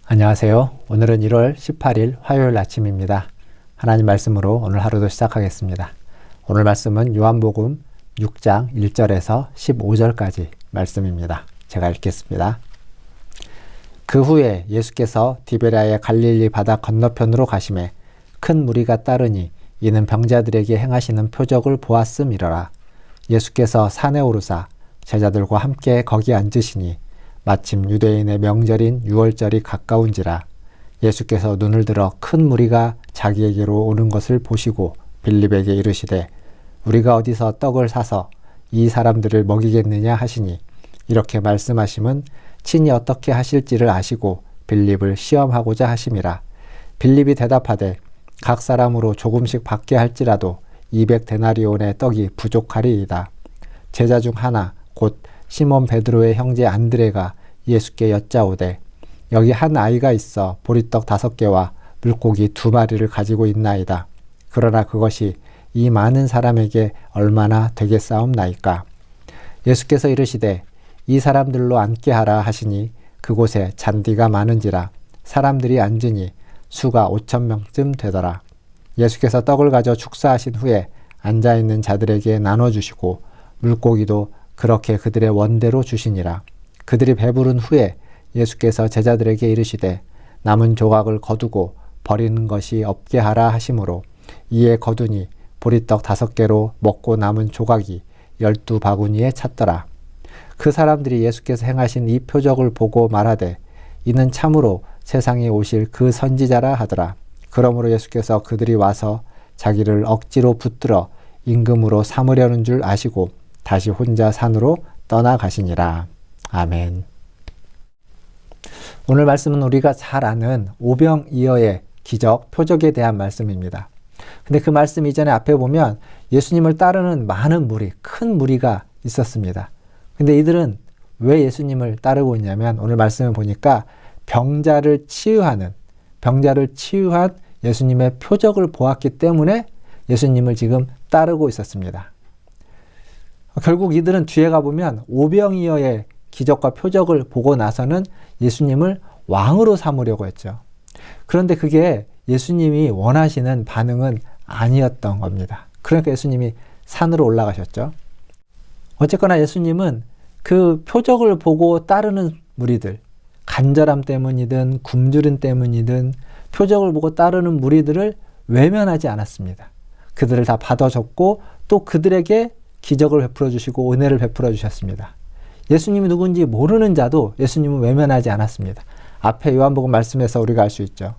안녕하세요. 오늘은 1월 18일 화요일 아침입니다. 하나님 말씀으로 오늘 하루도 시작하겠습니다. 오늘 말씀은 요한복음 6장 1절에서 15절까지 말씀입니다. 제가 읽겠습니다. 그 후에 예수께서 디베랴의 갈릴리 바다 건너편으로 가시매 큰 무리가 따르니 이는 병자들에게 행하시는 표적을 보았음이러라. 예수께서 산에 오르사 제자들과 함께 거기 앉으시니 마침 유대인의 명절인 유월절이 가까운지라. 예수께서 눈을 들어 큰 무리가 자기에게로 오는 것을 보시고 빌립에게 이르시되 우리가 어디서 떡을 사서 이 사람들을 먹이겠느냐 하시니 이렇게 말씀하심은 친히 어떻게 하실지를 아시고 빌립을 시험하고자 하심이라. 빌립이 대답하되 각 사람으로 조금씩 받게 할지라도 200데나리온의 떡이 부족하리이다. 제자 중 하나 곧 시몬 베드로의 형제 안드레가 예수께 여짜오되 여기 한 아이가 있어 보리떡 5개와 물고기 2마리를 가지고 있나이다. 그러나 그것이 이 많은 사람에게 얼마나 되겠사옵나이까. 예수께서 이르시되 이 사람들로 앉게 하라 하시니 그곳에 잔디가 많은지라 사람들이 앉으니 수가 5,000명쯤 되더라. 예수께서 떡을 가져 축사하신 후에 앉아있는 자들에게 나눠주시고 물고기도 그렇게 그들의 원대로 주시니라. 그들이 배부른 후에 예수께서 제자들에게 이르시되 남은 조각을 거두고 버리는 것이 없게 하라 하시므로 이에 거두니 보리떡 5개로 먹고 남은 조각이 12바구니에 찼더라. 그 사람들이 예수께서 행하신 이 표적을 보고 말하되 이는 참으로 세상에 오실 그 선지자라 하더라. 그러므로 예수께서 그들이 와서 자기를 억지로 붙들어 임금으로 삼으려는 줄 아시고 다시 혼자 산으로 떠나가시니라. 아멘. 오늘 말씀은 우리가 잘 아는 오병이어의 기적, 표적에 대한 말씀입니다. 근데 그 말씀 이전에 앞에 보면 예수님을 따르는 많은 무리, 큰 무리가 있었습니다. 근데 이들은 왜 예수님을 따르고 있냐면 오늘 말씀을 보니까 병자를 치유한 예수님의 표적을 보았기 때문에 예수님을 지금 따르고 있었습니다. 결국 이들은 뒤에 가보면 오병이어의 기적과 표적을 보고 나서는 예수님을 왕으로 삼으려고 했죠. 그런데 그게 예수님이 원하시는 반응은 아니었던 겁니다. 그러니까 예수님이 산으로 올라가셨죠. 어쨌거나 예수님은 그 표적을 보고 따르는 무리들, 간절함 때문이든 굶주림 때문이든 표적을 보고 따르는 무리들을 외면하지 않았습니다. 그들을 다 받아줬고 또 그들에게 기적을 베풀어 주시고 은혜를 베풀어 주셨습니다. 예수님이 누군지 모르는 자도 예수님은 외면하지 않았습니다. 앞에 요한복음 말씀에서 우리가 알 수 있죠.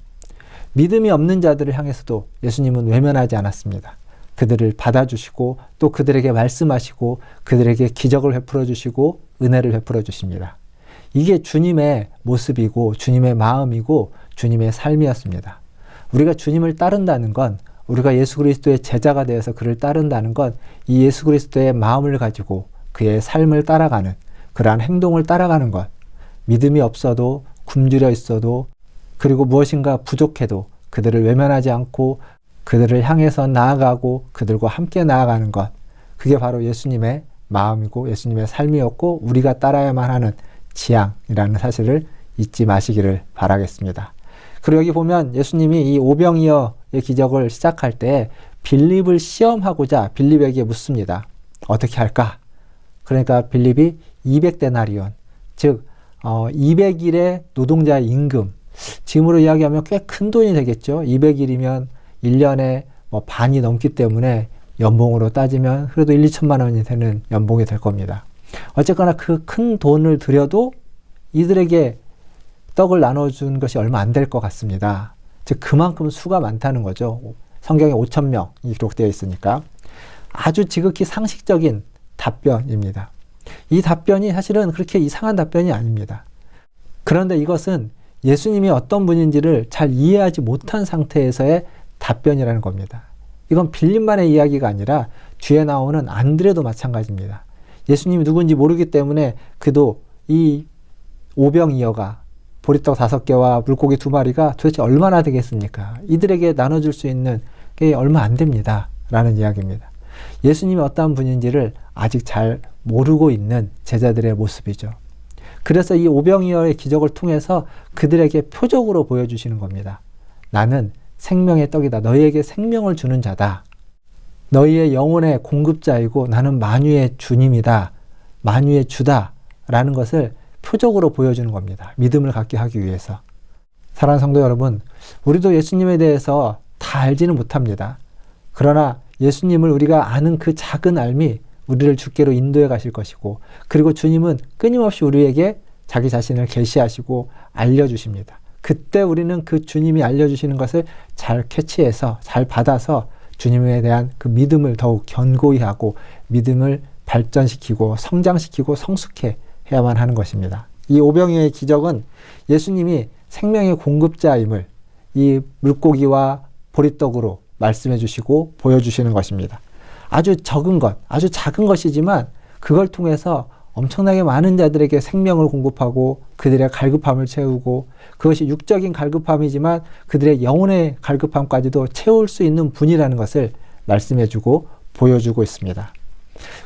믿음이 없는 자들을 향해서도 예수님은 외면하지 않았습니다. 그들을 받아주시고 또 그들에게 말씀하시고 그들에게 기적을 베풀어 주시고 은혜를 베풀어 주십니다. 이게 주님의 모습이고 주님의 마음이고 주님의 삶이었습니다. 우리가 주님을 따른다는 건 우리가 예수 그리스도의 제자가 되어서 그를 따른다는 건 이 예수 그리스도의 마음을 가지고 그의 삶을 따라가는 그러한 행동을 따라가는 것. 믿음이 없어도 굶주려 있어도 그리고 무엇인가 부족해도 그들을 외면하지 않고 그들을 향해서 나아가고 그들과 함께 나아가는 것. 그게 바로 예수님의 마음이고 예수님의 삶이었고 우리가 따라야만 하는 지향이라는 사실을 잊지 마시기를 바라겠습니다. 그리고 여기 보면 예수님이 이 오병이어의 기적을 시작할 때 빌립을 시험하고자 빌립에게 묻습니다. 어떻게 할까? 그러니까 빌립이 200데나리온, 즉 200일의 노동자의 임금, 지금으로 이야기하면 꽤 큰 돈이 되겠죠. 200일이면 1년에 반이 넘기 때문에 연봉으로 따지면 그래도 1-2천만 원이 되는 연봉이 될 겁니다. 어쨌거나 그 큰 돈을 들여도 이들에게 떡을 나눠준 것이 얼마 안 될 것 같습니다. 즉 그만큼 수가 많다는 거죠. 성경에 5,000명이 기록되어 있으니까. 아주 지극히 상식적인 답변입니다. 이 답변이 사실은 그렇게 이상한 답변이 아닙니다. 그런데 이것은 예수님이 어떤 분인지를 잘 이해하지 못한 상태에서의 답변이라는 겁니다. 이건 빌립만의 이야기가 아니라 뒤에 나오는 안드레도 마찬가지입니다. 예수님이 누군지 모르기 때문에 그도 이 오병이어가 보리떡 5개와 물고기 2마리가 도대체 얼마나 되겠습니까? 이들에게 나눠줄 수 있는 게 얼마 안 됩니다. 라는 이야기입니다. 예수님이 어떠한 분인지를 아직 잘 모르고 있는 제자들의 모습이죠. 그래서 이 오병이어의 기적을 통해서 그들에게 표적으로 보여주시는 겁니다. 나는 생명의 떡이다. 너희에게 생명을 주는 자다. 너희의 영혼의 공급자이고 나는 만유의 주님이다. 만유의 주다. 라는 것을 표적으로 보여주는 겁니다. 믿음을 갖게 하기 위해서. 사랑하는 성도 여러분, 우리도 예수님에 대해서 다 알지는 못합니다. 그러나 예수님을 우리가 아는 그 작은 알미 우리를 주께로 인도해 가실 것이고, 그리고 주님은 끊임없이 우리에게 자기 자신을 계시하시고 알려주십니다. 그때 우리는 그 주님이 알려주시는 것을 잘 캐치해서 잘 받아서 주님에 대한 그 믿음을 더욱 견고히 하고 믿음을 발전시키고 성장시키고 성숙해 해야만 하는 것입니다. 이 오병이어의 기적은 예수님이 생명의 공급자임을 이 물고기와 보리떡으로 말씀해 주시고 보여주시는 것입니다. 아주 적은 것, 아주 작은 것이지만 그걸 통해서 엄청나게 많은 자들에게 생명을 공급하고 그들의 갈급함을 채우고, 그것이 육적인 갈급함이지만 그들의 영혼의 갈급함까지도 채울 수 있는 분이라는 것을 말씀해주고 보여주고 있습니다.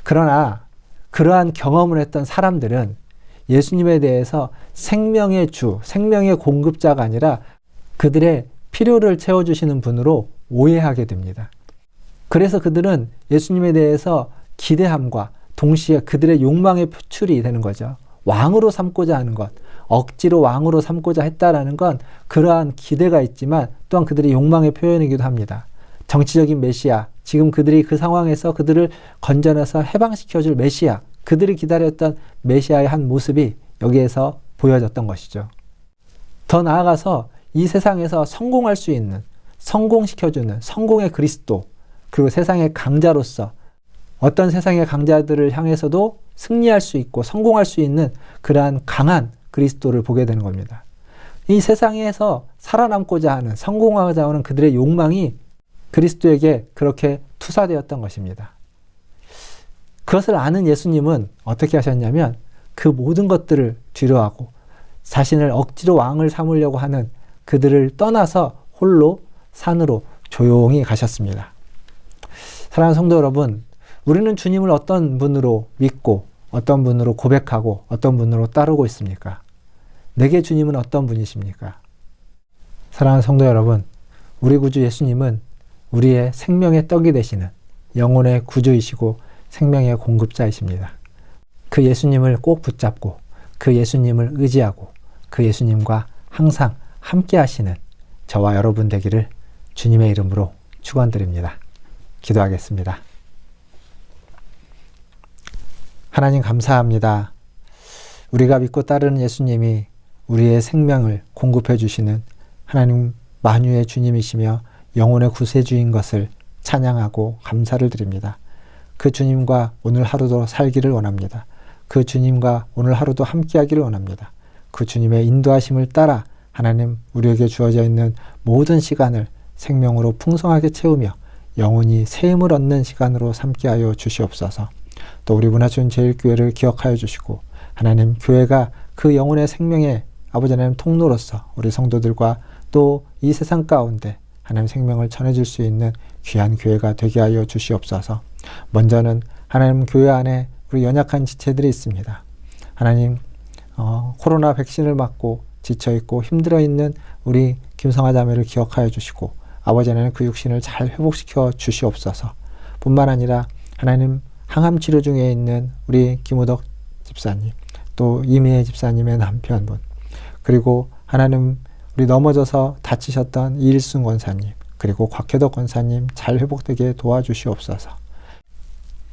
그러나 그러한 경험을 했던 사람들은 예수님에 대해서 생명의 주, 생명의 공급자가 아니라 그들의 필요를 채워주시는 분으로 오해하게 됩니다. 그래서 그들은 예수님에 대해서 기대함과 동시에 그들의 욕망의 표출이 되는 거죠. 왕으로 삼고자 하는 것, 억지로 왕으로 삼고자 했다라는 건 그러한 기대가 있지만 또한 그들의 욕망의 표현이기도 합니다. 정치적인 메시아, 지금 그들이 그 상황에서 그들을 건져내서 해방시켜줄 메시아, 그들이 기다렸던 메시아의 한 모습이 여기에서 보여졌던 것이죠. 더 나아가서 이 세상에서 성공할 수 있는, 성공시켜주는 성공의 그리스도, 그리고 세상의 강자로서 어떤 세상의 강자들을 향해서도 승리할 수 있고 성공할 수 있는 그러한 강한 그리스도를 보게 되는 겁니다. 이 세상에서 살아남고자 하는, 성공하고자 하는 그들의 욕망이 그리스도에게 그렇게 투사되었던 것입니다. 그것을 아는 예수님은 어떻게 하셨냐면 그 모든 것들을 뒤로하고 자신을 억지로 왕을 삼으려고 하는 그들을 떠나서 홀로 산으로 조용히 가셨습니다. 사랑하는 성도 여러분, 우리는 주님을 어떤 분으로 믿고 어떤 분으로 고백하고 어떤 분으로 따르고 있습니까? 내게 주님은 어떤 분이십니까? 사랑하는 성도 여러분, 우리 구주 예수님은 우리의 생명의 떡이 되시는 영혼의 구주이시고 생명의 공급자이십니다. 그 예수님을 꼭 붙잡고 그 예수님을 의지하고 그 예수님과 항상 함께 하시는 저와 여러분 되기를 주님의 이름으로 축원드립니다. 기도하겠습니다. 하나님 감사합니다. 우리가 믿고 따르는 예수님이 우리의 생명을 공급해 주시는 하나님 만유의 주님이시며 영혼의 구세주인 것을 찬양하고 감사를 드립니다. 그 주님과 오늘 하루도 살기를 원합니다. 그 주님과 오늘 하루도 함께하기를 원합니다. 그 주님의 인도하심을 따라 하나님 우리에게 주어져 있는 모든 시간을 생명으로 풍성하게 채우며 영혼이 새 힘을 얻는 시간으로 삼게 하여 주시옵소서. 또 우리 문화촌 제일교회를 기억하여 주시고 하나님 교회가 그 영혼의 생명의 아버지 하나님 통로로서 우리 성도들과 또 이 세상 가운데 하나님 생명을 전해줄 수 있는 귀한 교회가 되게 하여 주시옵소서. 먼저는 하나님 교회 안에 우리 연약한 지체들이 있습니다. 하나님 코로나 백신을 맞고 지쳐있고 힘들어있는 우리 김성아 자매를 기억하여 주시고 아버지 하나님 그 육신을 잘 회복시켜 주시옵소서. 뿐만 아니라 하나님 항암 치료 중에 있는 우리 김우덕 집사님, 또 이미애 집사님의 남편분, 그리고 하나님 우리 넘어져서 다치셨던 이일순 권사님, 그리고 곽혜덕 권사님 잘 회복되게 도와주시옵소서.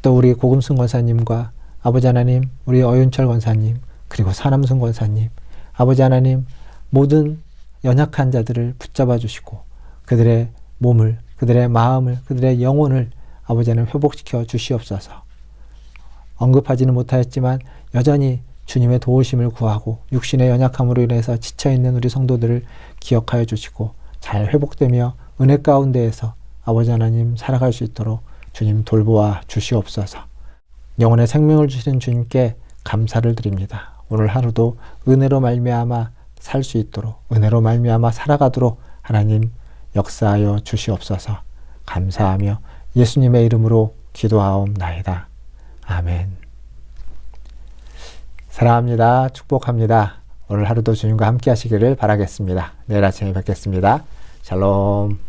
또 우리 고금순 권사님과 아버지 하나님 우리 어윤철 권사님, 그리고 사남순 권사님, 아버지 하나님 모든 연약한 자들을 붙잡아 주시고 그들의 몸을, 그들의 마음을, 그들의 영혼을 아버지 하나님 회복시켜 주시옵소서. 언급하지는 못하였지만 여전히 주님의 도우심을 구하고 육신의 연약함으로 인해서 지쳐있는 우리 성도들을 기억하여 주시고 잘 회복되며 은혜 가운데에서 아버지 하나님 살아갈 수 있도록 주님 돌보아 주시옵소서. 영혼의 생명을 주신 주님께 감사를 드립니다. 오늘 하루도 은혜로 말미암아 살 수 있도록, 은혜로 말미암아 살아가도록 하나님 역사하여 주시옵소서. 감사하며 예수님의 이름으로 기도하옵나이다. 아멘. 사랑합니다. 축복합니다. 오늘 하루도 주님과 함께 하시기를 바라겠습니다. 내일 아침에 뵙겠습니다. 샬롬.